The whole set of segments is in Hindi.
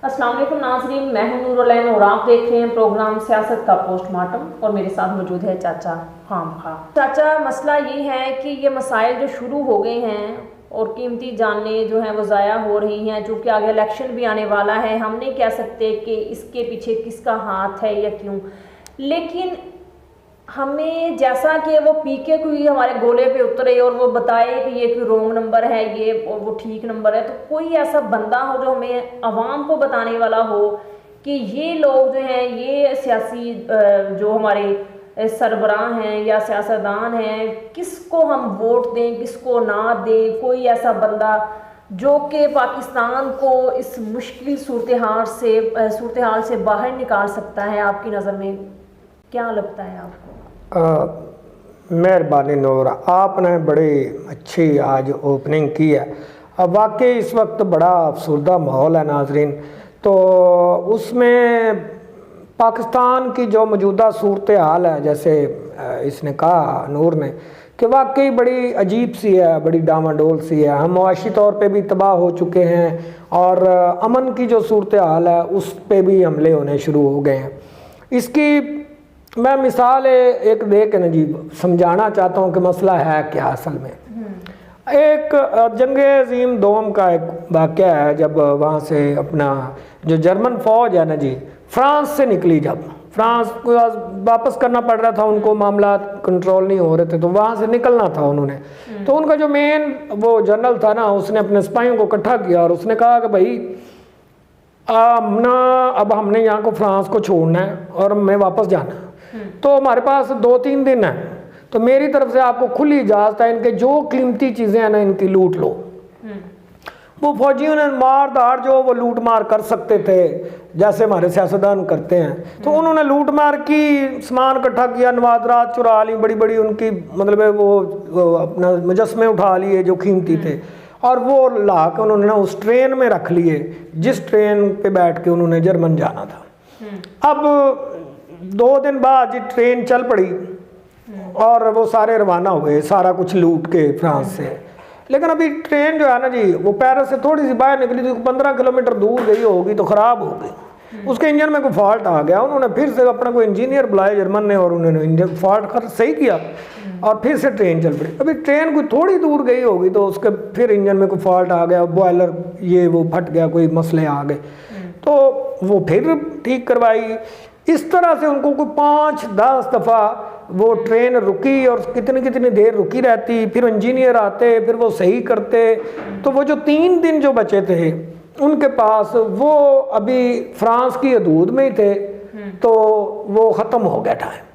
अस्सलाम वालेकुम नाज़रीन, मैं हूं नूरुलैन और आप देख रहे हैं प्रोग्राम सियासत का पोस्टमार्टम। और मेरे साथ मौजूद है चाचा खाम खा। चाचा, मसला ये है कि ये मसाइल जो शुरू हो गए हैं और कीमती जानें जो हैं वो ज़ाया हो रही हैं, चूँकि आगे इलेक्शन भी आने वाला है। हम नहीं कह सकते कि इसके पीछे किसका हाथ है या क्यों, लेकिन हमें जैसा कि वो पी के कोई हमारे गोले पे उतरे और वो बताए कि ये कोई रॉन्ग नंबर है, ये और वो ठीक नंबर है, तो कोई ऐसा बंदा हो जो हमें आवाम को बताने वाला हो कि ये लोग जो हैं, ये सियासी जो हमारे सरबराह हैं या सियासतदान हैं, किसको हम वोट दें किसको ना दें। कोई ऐसा बंदा जो कि पाकिस्तान को इस मुश्किल सूरत हाल से बाहर निकाल सकता है, आपकी नज़र में क्या लगता है आपको? मेहरबानी नूर, आपने बड़ी अच्छी आज ओपनिंग की है। अब वाकई इस वक्त बड़ा अफसरदा माहौल है नाजरीन, तो उसमें पाकिस्तान की जो मौजूदा सूरत हाल है, जैसे इसने कहा नूर ने, कि वाकई बड़ी अजीब सी है, बड़ी डामाडोल सी है। हम मुआशी तौर पे भी तबाह हो चुके हैं और अमन की जो सूरत हाल है उस पे भी हमले होने शुरू हो गए हैं। इसकी मैं मिसाल एक दे के नजीब समझाना चाहता हूँ कि मसला है क्या असल में। एक जंग अजीम दोम का एक वाक़या है, जब वहाँ से अपना जो जर्मन फ़ौज है ना जी, फ्रांस से निकली, जब फ्रांस को वापस करना पड़ रहा था, उनको मामला कंट्रोल नहीं हो रहे थे, तो वहाँ से निकलना था उन्होंने। तो उनका जो मेन वो जनरल था ना, उसने अपने सिपाहियों को इकट्ठा किया और उसने कहा कि भाई अब हमने यहाँ को फ्रांस को छोड़ना है और हमें वापस जाना है, तो हमारे पास 2-3 दिन है, तो मेरी तरफ से आपको खुली इजाज़त है, इनके जो कीमती चीज़ें हैं ना इनकी लूट लो। वो फौजियों ने मार दाड़ जो वो लूट मार कर सकते थे, जैसे हमारे सियासतदान करते हैं, तो उन्होंने लूट मार की, सामान इकट्ठा किया, नवादरात चुरा ली, बड़ी बड़ी उनकी मतलब वो अपना मुजस्मे उठा लिए जो कीमती थे, और वो ला के उन्होंने ना उस ट्रेन में रख लिए जिस ट्रेन पे बैठ के उन्होंने जर्मन जाना था। अब 2 दिन बाद जी ट्रेन चल पड़ी और वो सारे रवाना हुए, सारा कुछ लूट के फ्रांस से। लेकिन अभी ट्रेन जो है ना जी, वो पेरिस से थोड़ी सी बाहर निकली थी, 15 किलोमीटर दूर गई होगी तो ख़राब हो गई। उसके इंजन में कोई फॉल्ट आ गया, उन्होंने फिर से अपना कोई इंजीनियर बुलाया जर्मन ने और उन्होंने इंजन फॉल्ट कर सही किया और फिर से ट्रेन चल पड़ी। अभी ट्रेन कोई थोड़ी दूर गई होगी तो उसके फिर इंजन में कोई फॉल्ट आ गया, बॉयलर ये वो फट गया, कोई मसले आ गए, तो वो फिर ठीक करवाई। इस तरह से उनको कोई 5-10 दफ़ा वो ट्रेन रुकी और कितनी कितनी देर रुकी रहती, फिर इंजीनियर आते, फिर वो सही करते। तो वो जो 3 दिन जो बचे थे उनके पास, वो अभी फ्रांस की हदूद में ही थे, तो वो ख़त्म हो गया टाइम।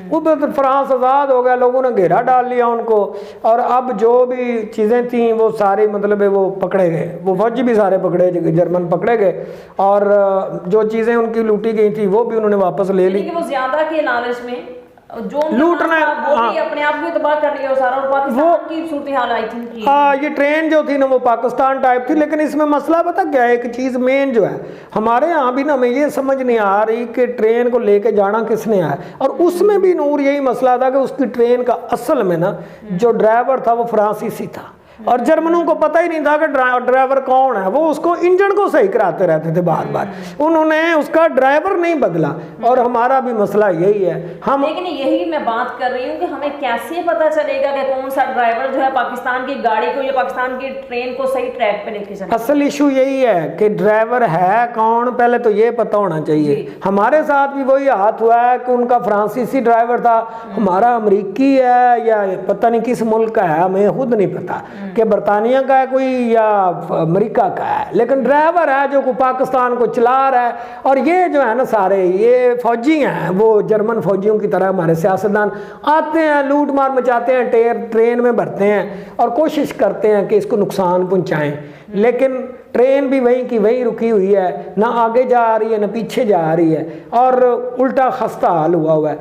वो फ्रांस आज़ाद हो गया, लोगों ने घेरा डाल लिया उनको, और अब जो भी चीज़ें थी वो सारी मतलब वो पकड़े गए, वो फौजी भी सारे पकड़े, जर्मन पकड़े गए, और जो चीज़ें उनकी लूटी गई थी वो भी उन्होंने वापस ले ली। वो ज़्यादा के लालच में जो लूटना, वो भी अपने आप को तबाह कर लिया सारा, और पाकिस्तान की सूरत हाल आई थिंक। हाँ, ये ट्रेन जो थी ना वो पाकिस्तान टाइप थी, लेकिन इसमें मसला पता क्या है, एक चीज़ मेन जो है हमारे यहाँ भी ना, हमें ये समझ नहीं आ रही कि ट्रेन को लेके जाना किसने आया। और उसमें भी नूर यही मसला था कि उसकी ट्रेन का असल में ना जो ड्राइवर था वो फ्रांसीसी था, और जर्मनों को पता ही नहीं था कि ड्राइवर कौन है। वो उसको इंजन को सही कराते रहते थे बार बार, उन्होंने उसका ड्राइवर नहीं बदला। और हमारा भी मसला यही है, हम लेकिन यही मैं बात कर रही हूँ कि हमें कैसे पता चलेगा कि कौन सा ड्राइवर जो है पाकिस्तान की गाड़ी को या पाकिस्तान की ट्रेन को सही ट्रैक पे लेके चले। असल इशू यही है कि ड्राइवर है कौन, पहले तो ये पता होना चाहिए। हमारे साथ भी वही हाथ हुआ है कि उनका फ्रांसीसी ड्राइवर था, हमारा अमरीकी है या पता नहीं किस मुल्क का है, हमें खुद नहीं पता कि बरतानिया का है कोई या अमेरिका का है, लेकिन ड्राइवर है जो को पाकिस्तान को चला रहा है। और ये जो है ना सारे ये फौजी हैं, वो जर्मन फौजियों की तरह हमारे सियासतदान आते हैं, लूट मार मचाते हैं, ट्रेन में भरते हैं और कोशिश करते हैं कि इसको नुकसान पहुंचाएं, लेकिन ट्रेन भी वहीं की वहीं रुकी हुई है, ना आगे जा रही है ना पीछे जा रही है, और उल्टा खस्ता हाल हुआ है।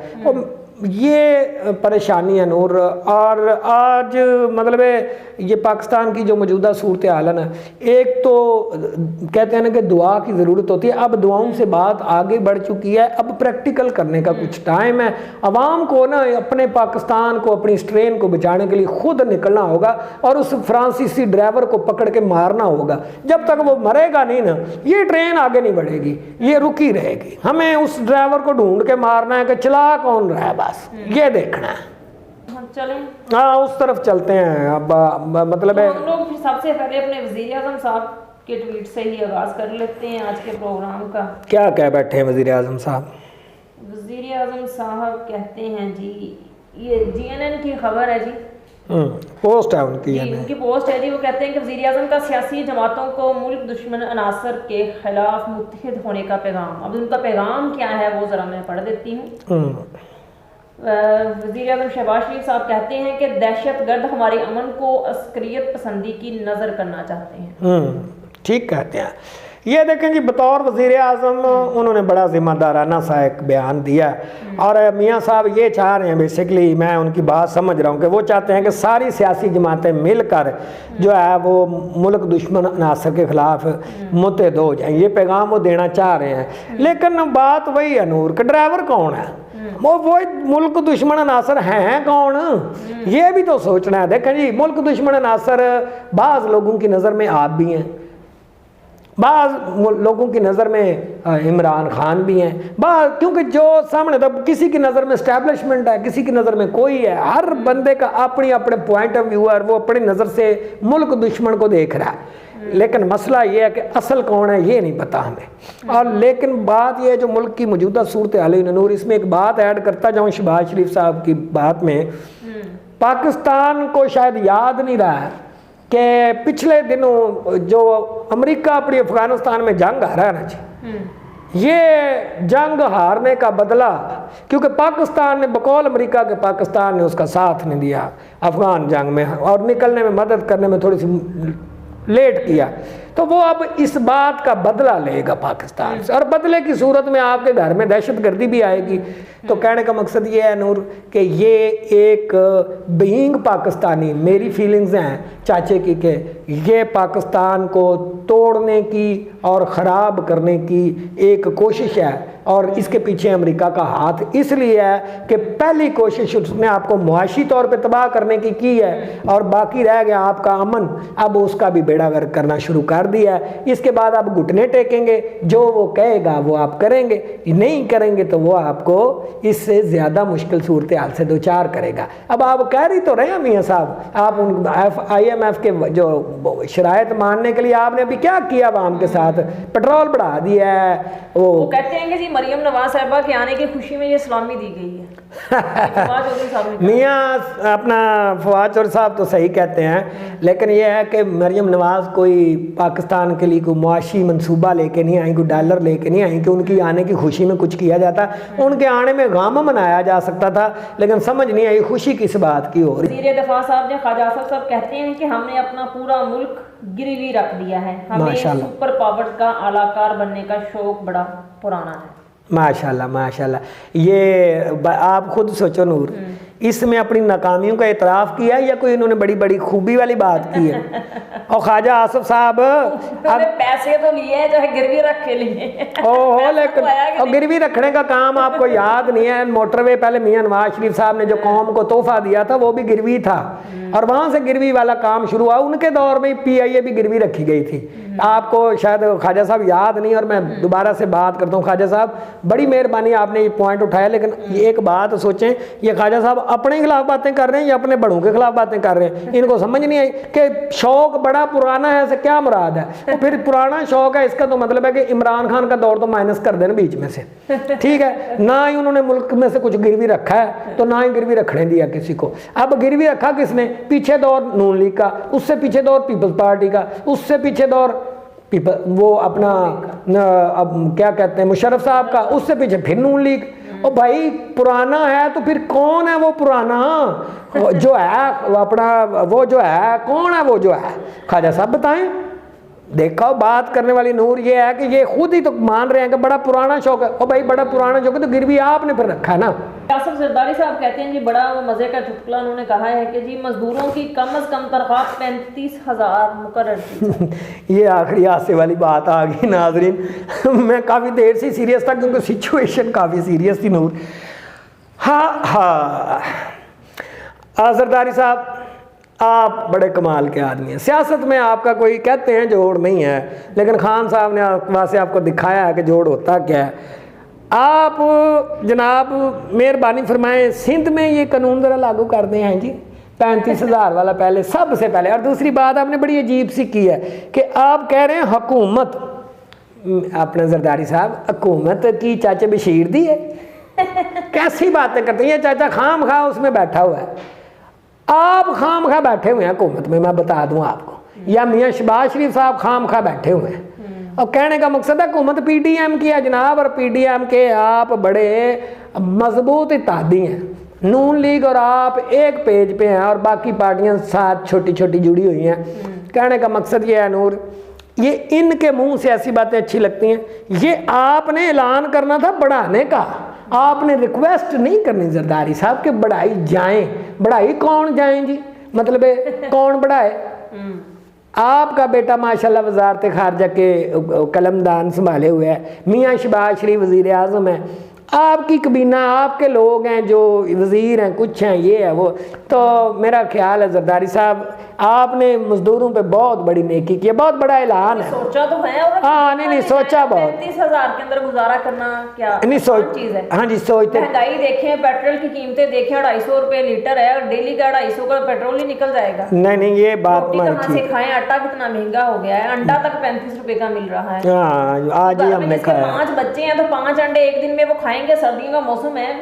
ये परेशानी है नूर। और आज मतलब ये पाकिस्तान की जो मौजूदा सूरत हाल है ना, एक तो कहते हैं ना कि दुआ की ज़रूरत होती है। अब दुआओं से बात आगे बढ़ चुकी है, अब प्रैक्टिकल करने का कुछ टाइम है। आवाम को ना अपने पाकिस्तान को, अपनी इस ट्रेन को बचाने के लिए खुद निकलना होगा और उस फ्रांसीसी ड्राइवर को पकड़ के मारना होगा। जब तक वो मरेगा नहीं ना, ये ट्रेन आगे नहीं बढ़ेगी, ये रुकी रहेगी। हमें उस ड्राइवर को ढूंढ के मारना है कि चला कौन रहा है, बस ये देखना है। चलें, हाँ उस तरफ चलते हैं। अब मतलब तो हम लोग सबसे पहले अपने वज़ीर आज़म साहब के ट्वीट से ही आगाज़ कर लेते हैं आज के प्रोग्राम का। क्या कह बैठे हैं वज़ीर आज़म साहब? वज़ीर आज़म साहब कहते हैं जी, ये GNN की खबर है जी, पोस्ट है उनकी, उनकी पोस्ट है जी। वो कहते हैं कि वज़ीर आज़म का सियासी जमातों को मुल्क दुश्मन अनासर के खिलाफ मुत्तहिद होने का पैगाम। अब उनका पैगाम क्या है वो ज़रा मैं पढ़ देती हूँ। वज़ीर आज़म शहबाज शरीफ साहब कहते हैं कि दहशतगर्द हमारे अमन को अस्करियत पसंदी की नज़र करना चाहते हैं। ठीक कहते हैं। ये देखें कि बतौर वज़ीर आज़म उन्होंने बड़ा ज़िम्मेदाराना सा एक बयान दिया और मियाँ साहब ये चाह रहे हैं, बेसिकली मैं उनकी बात समझ रहा हूँ कि वो चाहते हैं कि सारी सियासी जमातें मिलकर जो है वो मुल्क दुश्मन अनासर के ख़िलाफ़ मुत्तहिद हो जाएं। ये पैगाम वो देना चाह रहे हैं। लेकिन बात वही है नूर कि ड्राइवर कौन है, वो मुल्क दुश्मन अनासर हैं कौन, ये भी तो सोचना है। देखें जी, मुल्क दुश्मन अनासर बाज़ लोगों की नज़र में आप भी हैं, बाज़ लोगों की नज़र में इमरान खान भी हैं, क्योंकि जो सामने तब किसी की नज़र में इस्टेब्लिशमेंट है, किसी की नज़र में कोई है। हर बंदे का अपने अपने पॉइंट ऑफ व्यू है, वो अपनी नज़र से मुल्क दुश्मन को देख रहा है। लेकिन मसला ये है कि असल कौन है ये नहीं पता हमें। और लेकिन बात ये है जो मुल्क की मौजूदा सूरत हाल है नूर, इसमें एक बात ऐड करता जाऊँ शहबाज शरीफ साहब की बात में। पाकिस्तान को शायद याद नहीं रहा है कि पिछले दिनों जो अमेरिका अपनी अफगानिस्तान में जंग हारा है ना जी, ये जंग हारने का बदला, क्योंकि पाकिस्तान ने बकौल अमेरिका के पाकिस्तान ने उसका साथ नहीं दिया अफगान जंग में और निकलने में मदद करने में थोड़ी सी लेट किया, तो वो अब इस बात का बदला लेगा पाकिस्तान से। और बदले की सूरत में आपके घर में दहशतगर्दी भी आएगी। तो कहने का मकसद ये है नूर कि ये एक बीइंग पाकिस्तानी, मेरी फीलिंग्स हैं चाचे की कि ये पाकिस्तान को तोड़ने की और ख़राब करने की एक कोशिश है और इसके पीछे अमेरिका का हाथ इसलिए है कि पहली कोशिश उसने आपको मुआशी तौर पे तबाह करने की है और बाकी रह गया आपका अमन, अब उसका भी बेड़ा गर्क करना शुरू कर दिया है। इसके बाद आप घुटने टेकेंगे, जो वो कहेगा वो आप करेंगे, नहीं करेंगे तो वो आपको इससे ज़्यादा मुश्किल सूरत हाल से दो चार करेगा। अब आप कह रही तो रहे मियाँ साहब, आप उन IMF के जो शराइत मानने के लिए आपने अभी क्या किया आवाम के साथ, पेट्रोल बढ़ा दिया है। वो कहते हैं कि जी मरियम नवाज साहिबा के आने की खुशी में ये सलामी दी गई है। मियाँ अपना फवाद चौधरी साहब तो सही कहते हैं, लेकिन ये है कि मरियम नवाज कोई पाकिस्तान के लिए कोई मुआशी मंसूबा लेके नहीं आई, कोई डॉलर लेके नहीं आई कि उनकी आने की खुशी में कुछ किया जाता। उनके आने में गाम मनाया जा सकता था, लेकिन समझ नहीं आई खुशी किस बात की हो रही। वज़ीर दफ़ा साहब ने ख्वाजा आसिफ साहब कहते हैं कि हमने अपना पूरा मुल्क गिरवी रख दिया है, हमें सुपर पावर का आलाकार बनने का शौक बड़ा पुराना है। माशाल्लाह माशाल्लाह। ये आप खुद सोचो नूर, इसमें अपनी नाकामियों का इतराफ़ किया है या कोई इन्होंने बड़ी बड़ी खूबी वाली बात की है? और ख्वाजा आसिफ साहब अब पैसे तो लिए हैं, चाहे गिरवी रख के लिए। ओहो, लेकिन और गिरवी रखने का काम आपको याद नहीं है? मोटरवे पहले मियाँ नवाज शरीफ साहब ने जो कौम को तोहफा दिया था वो भी गिरवी था और वहाँ से गिरवी वाला काम शुरू हुआ। उनके दौर में PIA भी गिरवी रखी गई थी। आपको शायद ख्वाजा साहब याद नहीं, और मैं दोबारा से बात करता हूँ। ख्वाजा साहब बड़ी मेहरबानी, आपने ये पॉइंट उठाया, लेकिन ये एक बात सोचें, ये ख्वाजा साहब अपने खिलाफ बातें कर रहे हैं या अपने बड़ों के खिलाफ बातें कर रहे हैं? इनको समझ नहीं आई कि शौक बड़ा पुराना है, ऐसे क्या मुराद है? तो फिर पुराना शौक है, इसका तो मतलब है कि इमरान खान का दौर तो माइनस कर देना बीच में से, ठीक है? ना ही उन्होंने मुल्क में से कुछ गिरवी रखा है, तो ना ही गिरवी रखने दिया किसी को। अब गिरवी रखा किसने? पीछे दौर नून लीग का, उससे पीछे दौर पीपल्स पार्टी का, उससे पीछे दौर वो अपना अब क्या कहते हैं मुशर्रफ साहब का, उससे पीछे फिर नून लीग। और भाई पुराना है तो फिर कौन है वो पुराना जो है, वो अपना वो जो है कौन है, वो जो है ख्वाजा साहब बताएं। देखो बात करने वाली नूर ये है कि ये खुद ही तो मान रहे हैं कि बड़ा पुराना शौक है। ओ भाई बड़ा पुराना शौक है तो गिरवी आपने फिर रखा ना। कासिम जरदारी साहब कहते हैं जी, बड़ा वो मज़े का चुटकुला उन्होंने कहा है कि जी मजदूरों की कम से कम तनख्वाह 35,000 मुकर्रर की। ये आखिरी हादसे वाली बात आ गई नाजरीन। मैं काफ़ी देर से सीरियस था क्योंकि सिचुएशन काफ़ी सीरियस थी नूर। हाँ जरदारी साहब आप बड़े कमाल के आदमी हैं। सियासत में आपका कोई कहते हैं जोड़ नहीं है, लेकिन खान साहब ने वैसे आपको दिखाया है कि जोड़ होता क्या है। आप जनाब मेहरबानी फरमाएं सिंध में ये कानून ज़रा लागू कर दें हैं जी, 35,000 वाला पहले सबसे पहले। और दूसरी बात आपने बड़ी अजीब सी की है कि आप कह रहे हैं हुकूमत, अपने जरदारी साहब हुकूमत की चाचा बशीर दी है। कैसी बातें करते हैं, चाचा खाम खा उसमें बैठा हुआ है, आप खाम खा बैठे हुए हैं हुकूमत में, मैं बता दूं आपको, या मियाँ शहबाज शरीफ साहब खाम खा बैठे हुए हैं। और कहने का मकसद है हुकूमत पीडीएम की है जनाब, और पीडीएम के आप बड़े मजबूत इत्तेहादी हैं। नून लीग और आप एक पेज पे हैं और बाकी पार्टियां साथ छोटी छोटी जुड़ी हुई हैं। कहने का मकसद ये है नूर, ये इनके मुंह से ऐसी बातें अच्छी लगती हैं। ये आपने ऐलान करना था बढ़ाने का, आपने रिक्वेस्ट नहीं करनी जरदारी साहब के बढ़ाई जाएं। बढ़ाई कौन जाएं जी, मतलब कौन बढ़ाए? आपका बेटा माशाल्लाह वजारत खारजा के कलमदान संभाले हुए है, मियाँ शहबाज शरीफ वज़ीर आज़म है, आपकी कबीना आपके लोग हैं जो वज़ीर हैं, कुछ हैं, ये है वो। तो मेरा ख्याल है जरदारी साहब आपने मजदूरों पे बहुत बड़ी नेकी की है, बहुत बड़ा ऐलान है। सोचा तो है, और हाँ नहीं सोचा बहुत। 35,000 के अंदर गुजारा करना क्या नहीं सोच चीज़ है? हाँ जी सोचते। महंगाई देखें, पेट्रोल की कीमतें देखें, 250 रुपये लीटर है और डेली का 250 का पेट्रोल ही निकल जाएगा। नहीं ये बात कहाँ से खाएं, आटा कितना महंगा हो गया है, अंडा तक 35 रुपए का मिल रहा है। हाँ आज ही हमने खाया। 5 बच्चे हैं तो 5 अंडे एक दिन में वो खाएंगे, सर्दियों का मौसम है,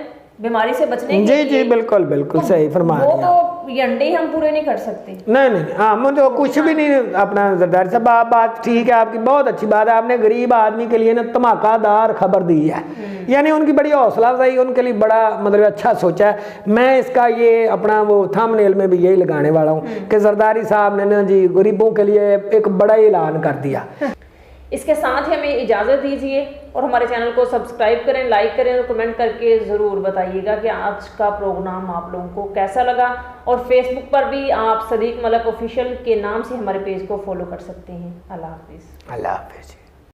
बीमारी से बचने के लिए। जी बिल्कुल बिल्कुल सही फरमा रहे हैं। तो ये अंडे हम पूरे नहीं कर सकते। नहीं हाँ मुझे तो कुछ भी नहीं। अपना जरदारी साहब बात ठीक है आपकी, बहुत अच्छी बात है। आपने गरीब आदमी के लिए ना धमाकादार खबर दी है, यानी उनकी बड़ी हौसला अफजाई, उनके लिए बड़ा मतलब अच्छा सोचा है। मैं इसका ये अपना वो थंबनेल में भी यही लगाने वाला हूँ कि जरदारी साहब ने ना जी गरीबों के लिए एक बड़ा ऐलान कर दिया। इसके साथ ही हमें इजाज़त दीजिए और हमारे चैनल को सब्सक्राइब करें, लाइक करें और कमेंट करके ज़रूर बताइएगा कि आज का प्रोग्राम आप लोगों को कैसा लगा। और फेसबुक पर भी आप सदीक मलक ऑफिशियल के नाम से हमारे पेज को फॉलो कर सकते हैं। अल्लाह हाफिज़। अल्लाह हाफिज़।